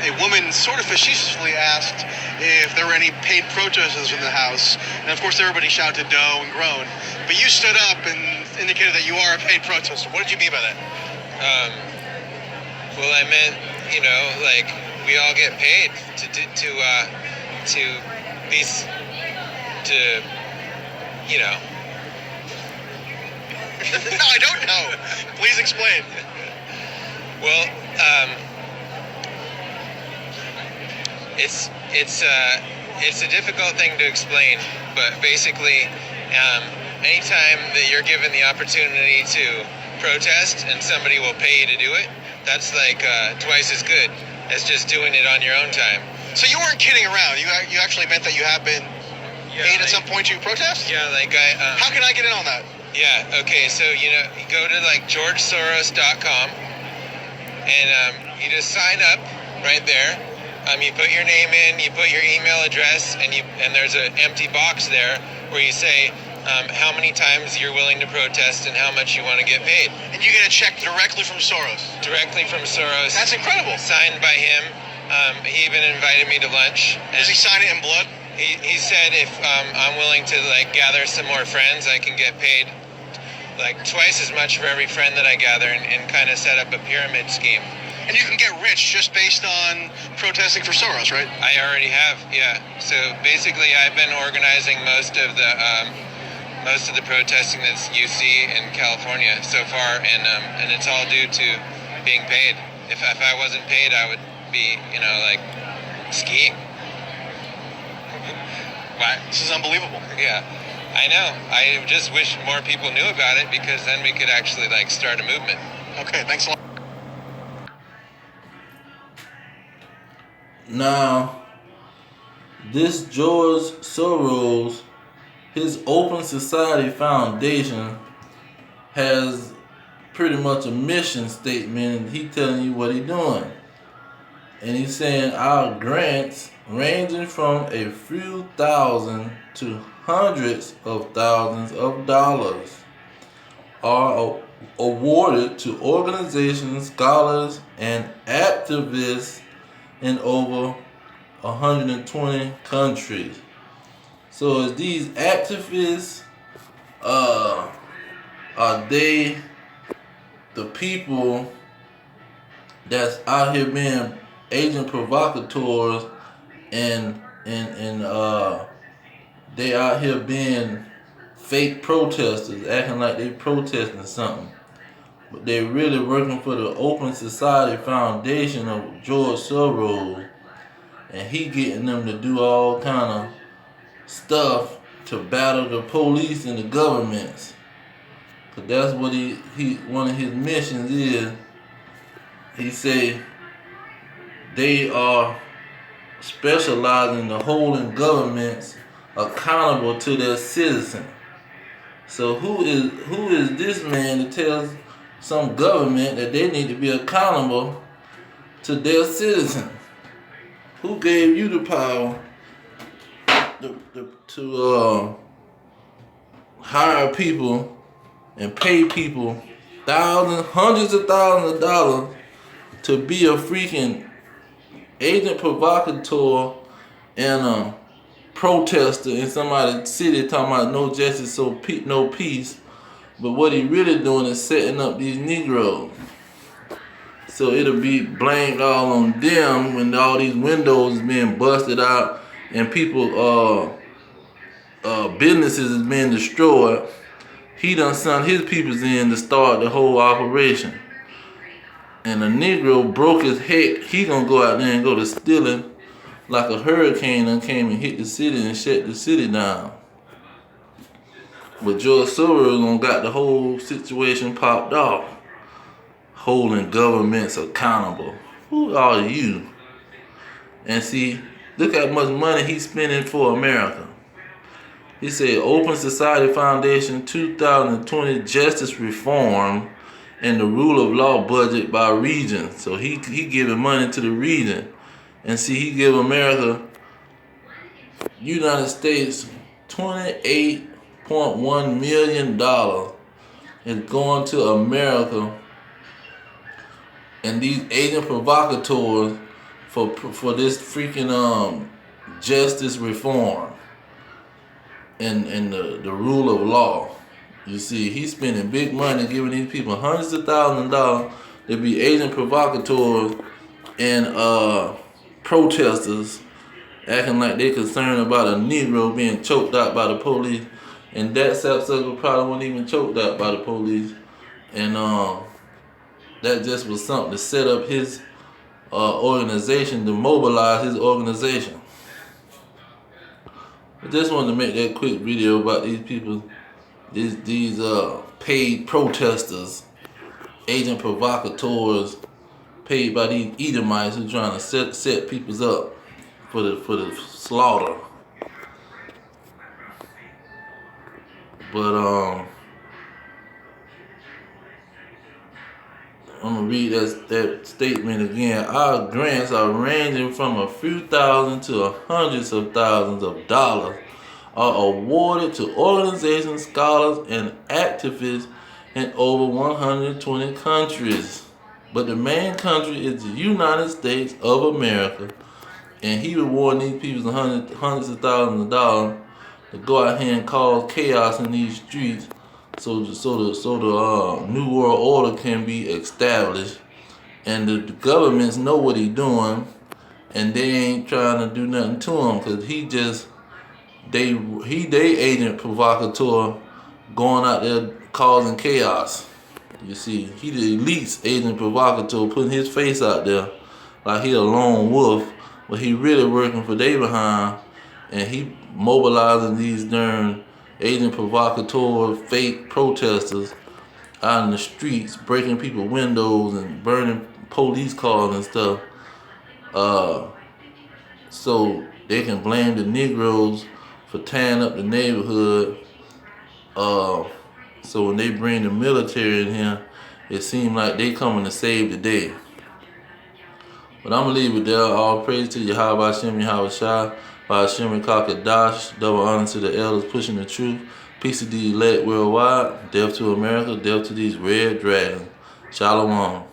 a woman sort of facetiously asked if there were any paid protesters in the house, and of course everybody shouted no and groaned. But you stood up and indicated that you are a paid protester. What did you mean by that? Well, I meant, like we all get paid to be to, No, I don't know. Please explain. Well, it's a difficult thing to explain, but basically, anytime that you're given the opportunity to protest and somebody will pay you to do it, that's like twice as good as just doing it on your own time. So you weren't kidding around. You actually meant that you have been paid at some point to protest? Yeah, like How can I get in on that? Yeah, okay, so you go to like georgesoros.com and you just sign up right there. You put your name in, you put your email address, and there's an empty box there where you say how many times you're willing to protest and how much you want to get paid. And you get a check directly from Soros? Directly from Soros. That's incredible. Signed by him. He even invited me to lunch. Does he sign it in blood? He said if I'm willing to like gather some more friends, I can get paid like twice as much for every friend that I gather and kind of set up a pyramid scheme. And you can get rich just based on protesting for Soros, right? I already have, yeah. So basically, I've been organizing most of the protesting that you see in California so far, and it's all due to being paid. If I wasn't paid, I would be, like skiing. What? This is unbelievable. Yeah, I know. I just wish more people knew about it because then we could actually like start a movement. Okay, thanks a lot. Now, this George Soros, his Open Society Foundation has pretty much a mission statement, and he telling you what he doing. And he's saying our grants, ranging from a few thousand to hundreds of thousands of dollars, are awarded to organizations, scholars, and activists in over 120 countries. So as these activists, are they the people that's out here being agent provocateurs and they out here being fake protesters, acting like they protesting something? But they really working for the Open Society Foundation of George Soros, and he getting them to do all kind of stuff to battle the police and the governments. Cause that's what he one of his missions is. He say they are specializing in holding governments accountable to their citizens. So who is this man that tells some government that they need to be accountable to their citizens? Who gave you the power to hire people and pay people hundreds of thousands of dollars to be a freaking agent provocateur and a protester in somebody's city talking about no justice, so no peace? But what he really doing is setting up these Negroes. So it'll be blamed all on them when all these windows is being busted out and people, businesses is being destroyed. He done sent his peoples in to start the whole operation. And the Negro broke his head. He gonna go out there and go to stealing like a hurricane done came and hit the city and shut the city down. But George Soros done got the whole situation popped off. Holding governments accountable. Who are you? And see, look how much money he's spending for America. He said Open Society Foundation 2020 Justice Reform and the Rule of Law budget by region. So he giving money to the region. And see, he give America, United States, $28.1 million is going to America and these agent provocateurs for this freaking justice reform and the rule of law. You see, he's spending big money giving these people hundreds of thousands of dollars to be agent provocateurs and protesters acting like they concerned about a Negro being choked out by the police. And that sapsucker probably wasn't even choked out by the police. And that just was something to set up his organization, to mobilize his organization. I just wanted to make that quick video about these people, these paid protesters, agent provocateurs, paid by these Edomites who trying to set peoples up for the slaughter. But I'm gonna read that statement again. Our grants are ranging from a few thousand to hundreds of thousands of dollars are awarded to organizations, scholars, and activists in over 120 countries. But the main country is the United States of America, and he rewarding these people hundreds of thousands of dollars to go out here and cause chaos in these streets, so the New World Order can be established, and the governments know what he's doing, and they ain't trying to do nothing to him, because they agent provocateur going out there causing chaos. You see, he the elite's agent provocateur, putting his face out there like he a lone wolf, but he really working for they behind, and he mobilizing these darn agent provocateur fake protesters out in the streets, breaking people's windows and burning police cars and stuff, so they can blame the Negroes for tearing up the neighborhood. So when they bring the military in here, it seems like they coming to save the day. But I'm going to leave it there. All praise to Yahweh Hashem, Yahweh Shai, Hashem Kakadash. Double honor to the elders pushing the truth. Peace to the elect worldwide. Death to America. Death to these red dragons. Shalom.